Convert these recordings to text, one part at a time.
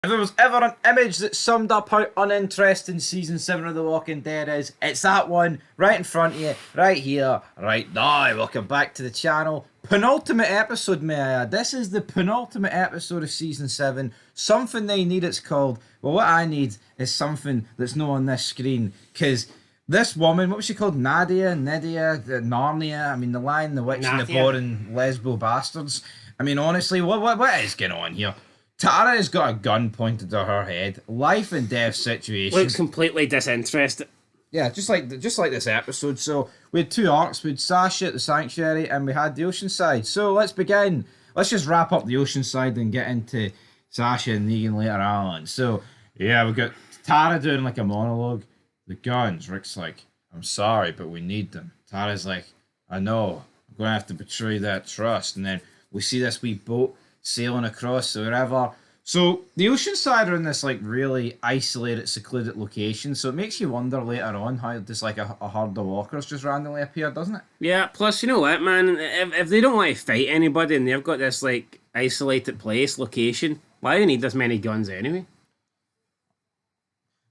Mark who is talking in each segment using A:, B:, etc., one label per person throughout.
A: If there was ever an image that summed up how uninteresting season 7 of The Walking Dead is, it's that one right in front of you, right here, right now. Welcome back to the channel. Penultimate episode, may I add. This is the penultimate episode of season 7. Something they need, it's called. Well, what I need is something that's not on this screen, because this woman, what was she called? Nydia, Narnia. I mean, the Lion, the Witch, and the
B: Nathia.
A: Boring Lesbo Bastards. I mean, honestly, what is going on here? Tara has got a gun pointed to her head. Life and death situation.
B: Looks completely disinterested.
A: Yeah, just like this episode. So we had two arcs. We had Sasha at the Sanctuary, and we had the Oceanside. So let's begin. Let's just wrap up the Oceanside and get into Sasha and Negan later on. So yeah, we got Tara doing like a monologue. The guns. Rick's like, "I'm sorry, but we need them." Tara's like, "I know. I'm gonna have to betray that trust." And then we see this wee boat sailing across or wherever. So the Oceanside are in this like really isolated, secluded location. So it makes you wonder later on how just like a herd of walkers just randomly appear, doesn't it?
B: Yeah, plus, you know what, man? If they don't want to fight anybody and they've got this, like, isolated place, location, why do they need this many guns anyway?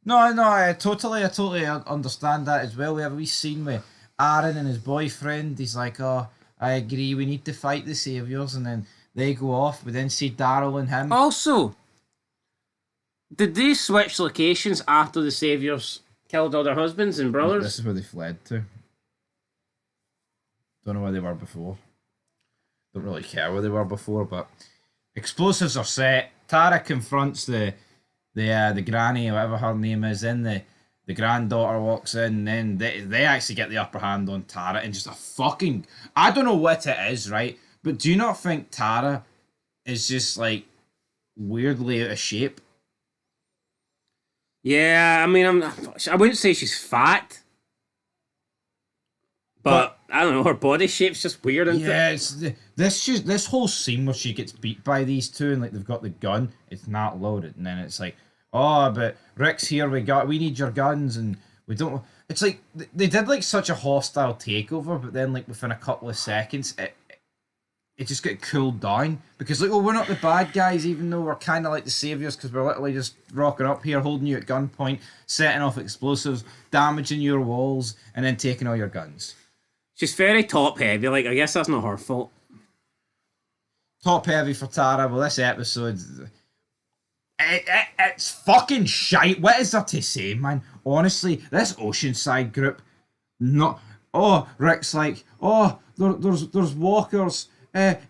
A: No, I totally understand that as well. We have a wee scene with Aaron and his boyfriend. He's like, "Oh, I agree. We need to fight the saviors," and then they go off. We then see Daryl and him.
B: Also, did they switch locations after the Saviors killed all their husbands and
A: No, this
B: brothers?
A: is where they fled to. Don't know where they were before. Don't really care where they were before, but explosives are set. Tara confronts the granny, whatever her name is, in the granddaughter walks in, and then they actually get the upper hand on Tara and just a fucking, I don't know what it is, right? But do you not think Tara is just like weirdly out of shape?
B: Yeah, I mean, I wouldn't say she's fat,
A: But
B: but I don't know, her body shape's just weird, isn't it?
A: yeah, this whole scene where she gets beat by these two and like they've got the gun, it's not loaded, and then it's like, "Oh, but Rick's here. We need your guns," and we don't. It's like they did like such a hostile takeover, but then like within a couple of seconds, it just got cooled down because like, oh, we're not the bad guys, even though we're kind of like the saviors because we're literally just rocking up here, holding you at gunpoint, setting off explosives, damaging your walls, and then taking all your guns.
B: She's very top heavy, like, I guess that's not her fault.
A: Top heavy for Tara. Well, this episode, it's fucking shite. What is there to say, man? Honestly, this Oceanside group, not. Oh, Rick's like, "Oh, there's walkers.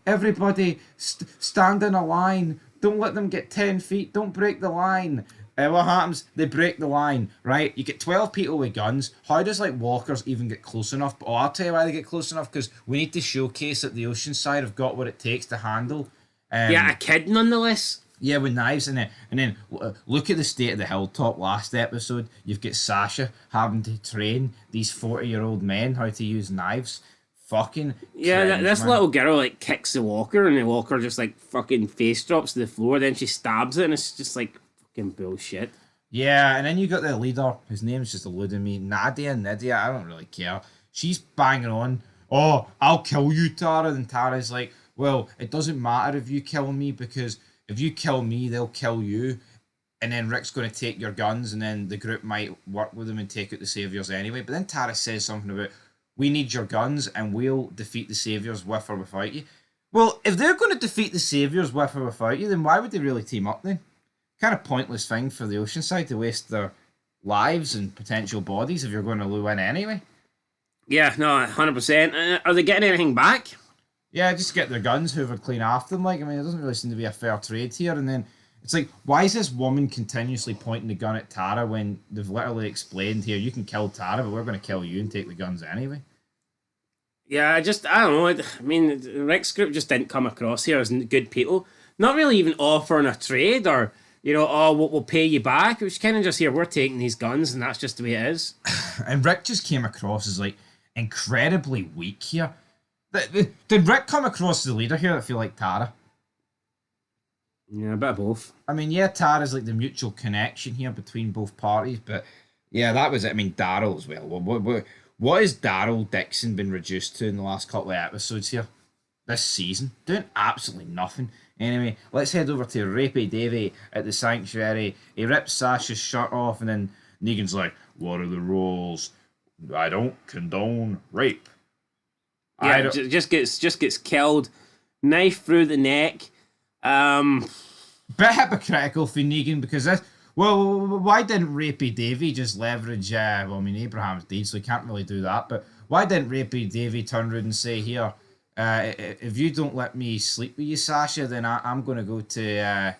A: Everybody stand in a line. Don't let them get 10 feet. Don't break the line." What happens? They break the line, right? You get 12 people with guns. How does like walkers even get close enough? Oh, I'll tell you why they get close enough, because we need to showcase that the Oceanside have got what it takes to handle.
B: Yeah, a
A: Um,
B: kid nonetheless.
A: yeah, with knives in it. And then look at the state of the hilltop last episode. You've got Sasha having to train these 40-year-old men how to use knives. Fucking
B: Yeah,
A: cringe,
B: this
A: man.
B: little girl like kicks the walker, and the walker just like fucking face drops to the floor. Then she stabs it, and it's just like fucking bullshit.
A: Yeah, and then you got the leader, whose name's just eluding me. Nydia, I don't really care. She's banging on. "Oh, I'll kill you, Tara." And Tara's like, "Well, it doesn't matter if you kill me, because if you kill me, they'll kill you. And then Rick's going to take your guns, and then the group might work with them and take out the saviors anyway." But then Tara says something about, "We need your guns, and we'll defeat the saviors with or without you." Well, if they're going to defeat the saviors with or without you, then why would they really team up then? Kind of pointless thing for the Oceanside to waste their lives and potential bodies if you're going to win anyway.
B: Yeah, no, 100%. Are they getting anything back?
A: Yeah, just get their guns hoovered clean after them. Like, I mean, it doesn't really seem to be a fair trade here. And then it's like, why is this woman continuously pointing the gun at Tara when they've literally explained here, you can kill Tara, but we're going to kill you and take the guns anyway?
B: Yeah, I don't know. I mean, Rick's group just didn't come across here as good people. Not really even offering a trade or, oh, we'll pay you back. It was kind of just here, we're taking these guns, and that's just the way it is.
A: And Rick just came across as like incredibly weak here. Did Rick come across as the leader here? I feel like Tara.
B: Yeah, a bit of both.
A: I mean, yeah, Tara's like the mutual connection here between both parties, but yeah, that was it. I mean, Daryl as well. What has Daryl Dixon been reduced to in the last couple of episodes here? This season? Doing absolutely nothing. Anyway, let's head over to Rapey Davey at the sanctuary. He rips Sasha's shirt off, and then Negan's like, "What are the rules? I don't condone rape." I
B: Yeah,
A: don't.
B: just gets killed, knife through the neck.
A: Bit hypocritical for Negan because this. Well, why didn't Rapey Davey just leverage? Well, I mean, Abraham's dead, so he can't really do that. But why didn't Rapey Davey turn around and say, "Here, if you don't let me sleep with you, Sasha, then I'm going to go to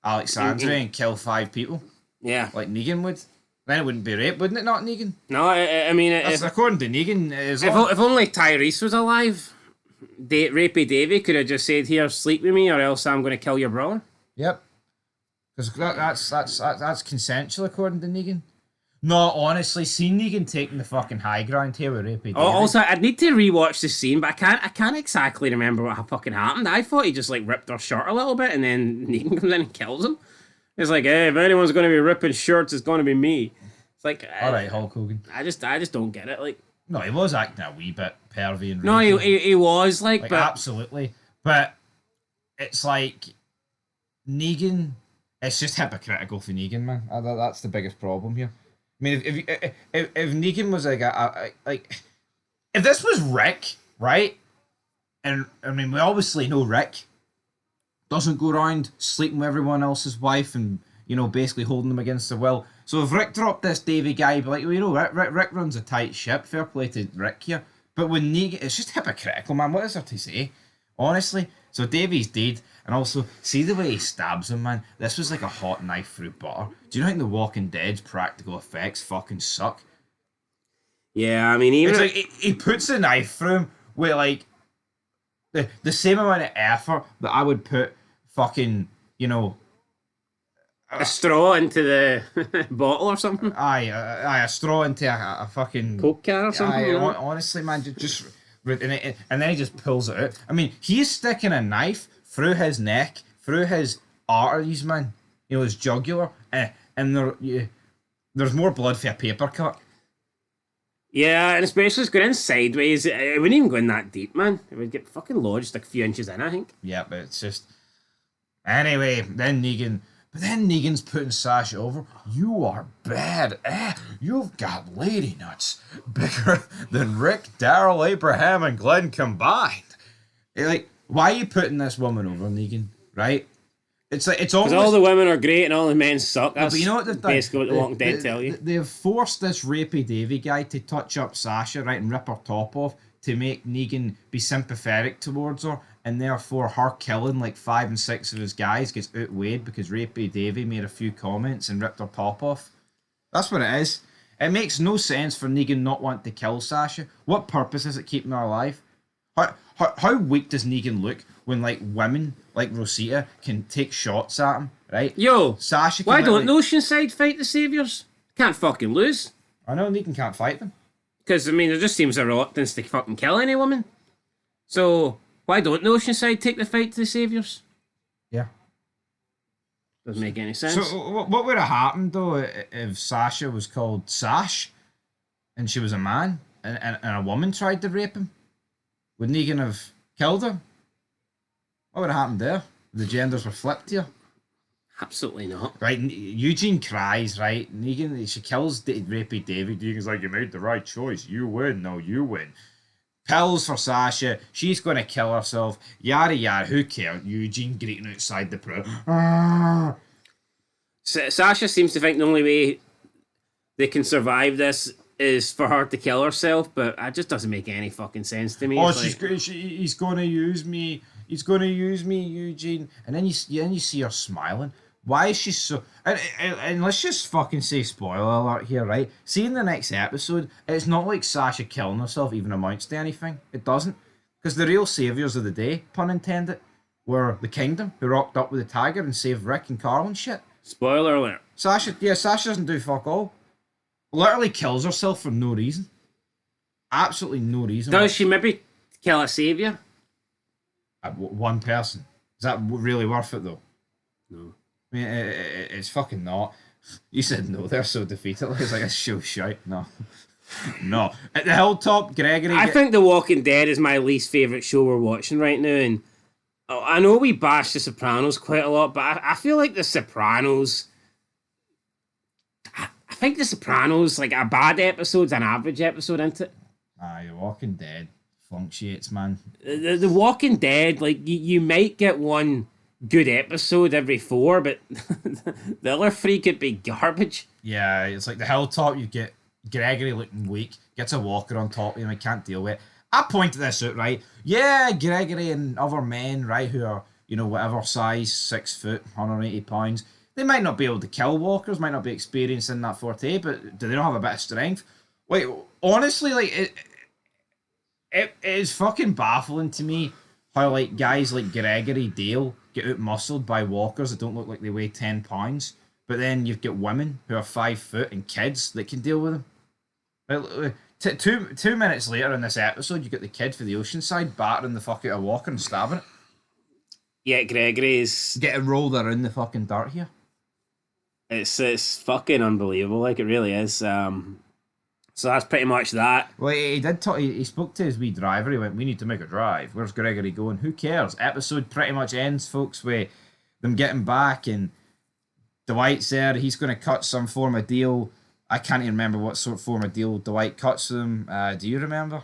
A: Alexandria and kill 5 people,"
B: Yeah.
A: like Negan would. Then it wouldn't be rape, wouldn't it? Not Negan.
B: No, I mean,
A: That's according to Negan.
B: if only Tyrese was alive, Rapey Davey could have just said, "Here, sleep with me, or else I'm going to kill your brother."
A: Yep. Because that's consensual according to Negan. No, honestly, see Negan taking the fucking high ground here with Rapey Davey.
B: Also, I'd need to rewatch the scene, but I can't exactly remember what fucking happened. I thought he just like ripped her shirt a little bit, and then Negan comes in and kills him. It's like, hey, if anyone's going to be ripping shirts, it's going to be me. It's like,
A: all right, Hulk Hogan.
B: I just don't get it. Like,
A: no, he was acting a wee bit pervy and
B: no, he was like, but
A: absolutely. But it's like Negan. It's just hypocritical for Negan, man. That's the biggest problem here. I mean, if Negan was like if this was Rick, right? And I mean, we obviously know Rick doesn't go around sleeping with everyone else's wife and basically holding them against their will. So if Rick dropped this Davy guy, he'd be like, Rick runs a tight ship. Fair play to Rick here. But when Negan, it's just hypocritical, man. What is there to say? Honestly. So Davy's dead, and also see the way he stabs him, man. This was like a hot knife through butter. Do you know think The Walking Dead's practical effects fucking suck?
B: Yeah, I mean, even
A: it's like he puts the knife through him with like the same amount of effort that I would put fucking
B: a straw into the bottle or something.
A: A straw into a fucking
B: Coke can or something.
A: Honestly, man, just and then he just pulls it out. I mean, he's sticking a knife through his neck, through his arteries, man. His jugular, and there's more blood for a paper cut.
B: Yeah, and especially it's going in sideways. It wouldn't even go in that deep, man. It would get fucking lodged a few inches in, I think.
A: Yeah, but it's just anyway. Then Negan's putting Sasha over. You are bad. You've got lady nuts bigger than Rick, Daryl, Abraham, and Glenn combined. Like, why are you putting this woman over, Negan? Right? It's like it's almost
B: because all the women are great and all the men suck. That's
A: but you know what they've done?
B: Basically what The Walking Dead tell you.
A: They've forced this Rapey Davey guy to touch up Sasha, right, and rip her top off to make Negan be sympathetic towards her, and therefore her killing like 5 and 6 of his guys gets outweighed because Rapey Davey made a few comments and ripped her top off. That's what it is. It makes no sense for Negan not wanting to kill Sasha. What purpose is it keeping her alive? How weak does Negan look when like women like Rosita can take shots at him, right?
B: Yo,
A: Sasha.
B: Why don't Oceanside fight the Saviors? Can't fucking lose.
A: I know Negan can't fight them.
B: Because I mean, there just seems a reluctance to fucking kill any woman. So why don't the Oceanside take the fight to the Saviors?
A: Yeah.
B: Doesn't make any sense.
A: So what would have happened though if Sasha was called Sash, and she was a man, and a woman tried to rape him? Would Negan have killed her? What would have happened there? The genders were flipped here.
B: Absolutely not.
A: Right, Eugene cries, right? Negan, she kills Rapey David. Negan's like, you made the right choice. You win. No, you win. Pills for Sasha. She's going to kill herself. Yada, yada. Who cares? Eugene greeting outside the pro.
B: Sasha seems to think the only way they can survive this is for her to kill herself, but it just doesn't make any fucking sense to me.
A: Oh, he's going to use me. He's going to use me, Eugene. And then you see her smiling. Why is she so... And let's just fucking say spoiler alert here, right? See in the next episode, it's not like Sasha killing herself even amounts to anything. It doesn't. Because the real saviours of the day, pun intended, were the Kingdom, who rocked up with the Tiger and saved Rick and Carl and shit.
B: Spoiler alert.
A: Sasha doesn't do fuck all. Literally kills herself for no reason. Absolutely no reason.
B: Does she maybe kill a saviour?
A: One person. Is that really worth it though?
B: No.
A: I mean, it's fucking not. You said no. They're so defeated. It's like a show shite. No. No. At the hilltop, Gregory...
B: I think The Walking Dead is my least favourite show we're watching right now, and Oh, I know we bash The Sopranos quite a lot, but I feel like The Sopranos. I think The Sopranos, like a bad episode's an average episode, isn't it?
A: Aye, Walking Dead functions, man.
B: The Walking Dead, like you might get one good episode every four, but the other three could be garbage.
A: Yeah, it's like the hilltop. You get Gregory looking weak, gets a walker on top of him. I can't deal with it. I pointed this out, right? Yeah, Gregory and other men, right, who are, whatever size, 6 foot, 180 pounds, they might not be able to kill walkers, might not be experienced in that forte, but do they not have a bit of strength? Wait, honestly, like, it is fucking baffling to me how, like, guys like Gregory Dale get out muscled by walkers that don't look like they weigh 10 pounds, but then you've got women who are 5 foot and kids that can deal with them. Like, two minutes later in this episode, you get the kid for the Oceanside battering the fuck out of Walker and stabbing it.
B: Yeah, Gregory's
A: Getting rolled around the fucking dirt here.
B: it's fucking unbelievable, like it really is. So that's pretty much that.
A: Well, he did talk. He spoke to his wee driver. He went, "We need to make a drive. Where's Gregory going? Who cares?" Episode pretty much ends, folks, with them getting back, and Dwight's there. He's going to cut some form of deal. I can't even remember what sort of form of deal Dwight cuts them. Do you remember?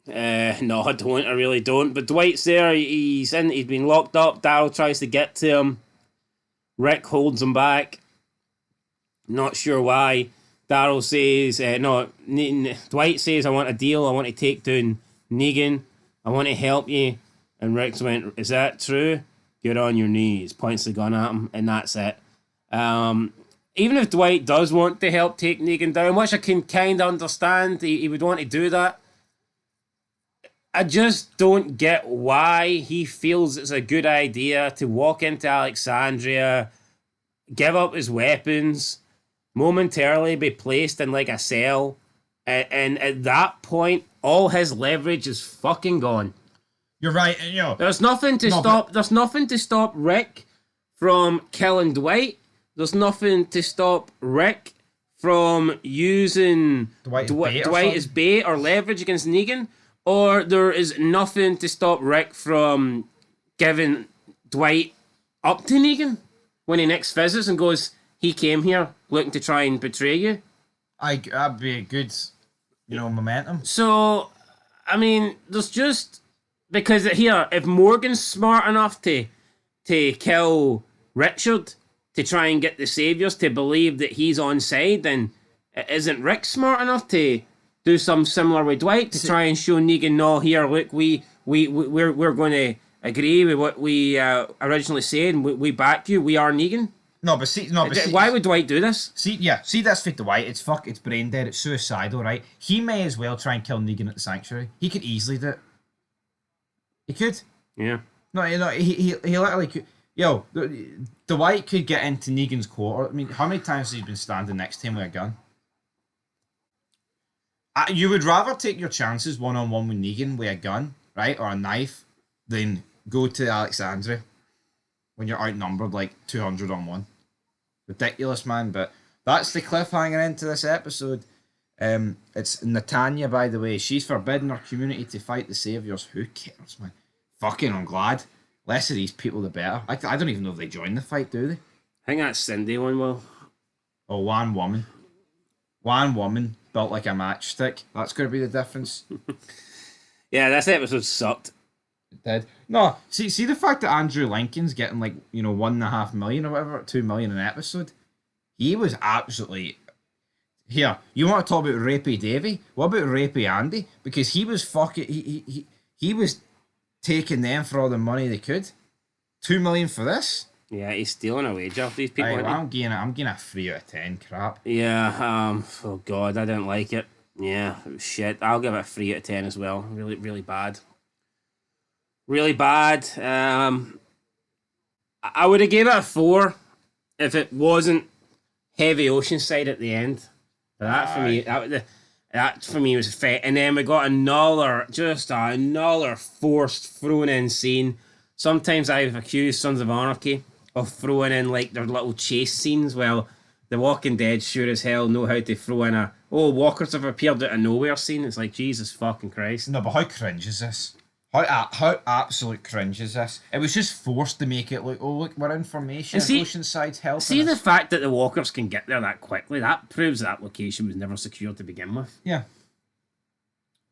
B: No, I don't. I really don't. But Dwight's there. He's been locked up. Daryl tries to get to him. Rick holds him back. Not sure why. Daryl says, no, Dwight says, "I want a deal. I want to take down Negan. I want to help you." And Rick's went, "Is that true? Get on your knees." Points the gun at him, and that's it. Even if Dwight does want to help take Negan down, which I can kind of understand, he would want to do that. I just don't get why he feels it's a good idea to walk into Alexandria, give up his weapons, momentarily be placed in like a cell, and at that point, all his leverage is fucking gone.
A: You're right. And,
B: There's nothing to stop. There's nothing to stop Rick from killing Dwight. There's nothing to stop Rick from using Dwight as bait or leverage against Negan. Or there is nothing to stop Rick from giving Dwight up to Negan when he next visits and goes, "He came here looking to try and betray you."
A: That'd be a good, momentum.
B: So, I mean, there's just... Because here, if Morgan's smart enough to kill Richard, to try and get the Saviors to believe that he's on side, then isn't Rick smart enough to do something similar with Dwight to try and show Negan, "No, here, look, we're going to agree with what we originally said, and we back you. We are Negan." Why would Dwight do this?
A: See that's for Dwight. It's brain dead. It's suicidal, right? He may as well try and kill Negan at the Sanctuary. He could easily do it. He could.
B: Yeah.
A: No, he literally could. Dwight could get into Negan's quarter. I mean, how many times has he been standing next to him with a gun? You would rather take your chances one-on-one with Negan with a gun, right, or a knife, than go to Alexandria when you're outnumbered like 200 on 1. Ridiculous, man, but that's the cliffhanger into this episode. It's Natanya, by the way. She's forbidden her community to fight the Saviors. Who cares, man? Fucking, I'm glad. Less of these people, the better. I don't even know if they join the fight, do they?
B: I think that's Cindy one, Will.
A: Oh, one woman. One woman built like a matchstick. That's going to be the difference.
B: Yeah, this episode sucked.
A: It did. No, see the fact that Andrew Lincoln's getting like, 1.5 million or whatever, 2 million an episode. He was absolutely... Here, you want to talk about Rapey Davey? What about Rapey Andy? Because he was fucking... He was taking them for all the money they could. 2 million for this?
B: Yeah, he's stealing a wage off these people.
A: I'm getting a 3 out of 10 crap.
B: Yeah, oh god, I didn't like it. Yeah, it was shit. I'll give it a 3 out of 10 as well. Really, really bad. Really bad. I would have gave it a 4 if it wasn't heavy Oceanside at the end. But that for me, that for me was fat. And then we got another forced thrown in scene. Sometimes I've accused Sons of Anarchy of throwing in like their little chase scenes. Well, The Walking Dead sure as hell know how to throw in walkers have appeared out of nowhere scene. It's like, Jesus fucking Christ.
A: No, but how cringe is this? How absolute cringe is this? It was just forced to make it look, oh look, we're in formation.
B: And see,
A: Oceanside's helping
B: see the
A: us.
B: fact that the walkers can get there that quickly, that proves that location was never secured to begin with.
A: Yeah.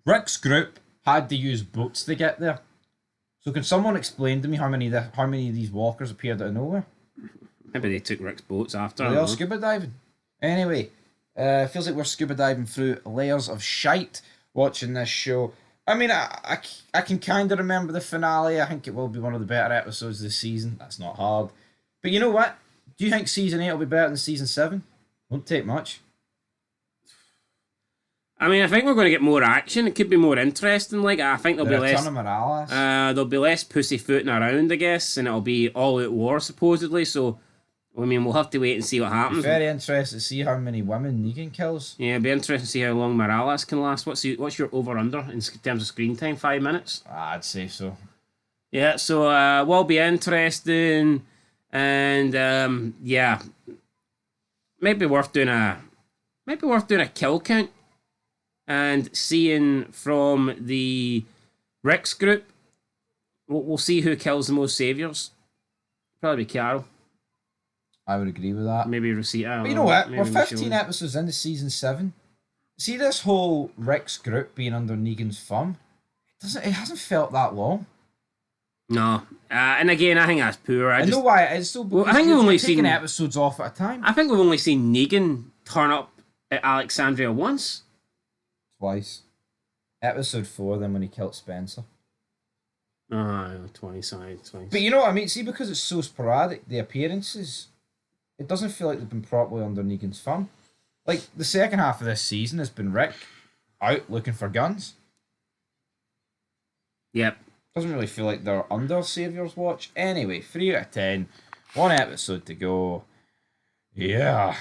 A: Rick's group had to use boats to get there. So can someone explain to me how many of these walkers appeared out of nowhere?
B: Maybe they took Rick's boats after.
A: Are they all scuba diving? Anyway, feels like we're scuba diving through layers of shite watching this show. I mean, I can kind of remember the finale. I think it will be one of the better episodes of the season. That's not hard. But you know what? Do you think season 8 will be better than season 7? Won't take much.
B: I mean, I think we're going to get more action. It could be more interesting. Like, I think
A: The return of Morales.
B: there'll be less pussyfooting around, I guess, and it'll be all-out war supposedly. So, I mean, we'll have to wait and see what happens.
A: Very interested to see how many women Negan kills.
B: Yeah, it'll be interesting to see how long Morales can last. What's your over/under in terms of screen time? 5 minutes?
A: I'd say so.
B: Yeah, so will be interesting, and yeah, maybe worth doing a kill count and seeing from the Rex group. We'll see who kills the most saviors. Probably be Carol.
A: I would agree with that.
B: Maybe Rosita.
A: But you know what?
B: Maybe
A: We're 15
B: Michonne.
A: episodes into season 7. See this whole Rick's group being under Negan's thumb? It hasn't felt that long.
B: No, and again, I think that's poor.
A: I know why it is so.
B: Well, I think we've only
A: taking
B: seen
A: episodes off at a time.
B: I think we've only seen Negan turn up at Alexandria once.
A: Twice. Episode 4, then when he killed Spencer.
B: Oh, twice.
A: But you know what I mean? See, because it's so sporadic, the appearances, it doesn't feel like they've been properly under Negan's thumb. Like, the second half of this season has been Rick out looking for guns.
B: Yep.
A: Doesn't really feel like they're under Saviour's watch. Anyway, 3 out of 10. One episode to go. Yeah.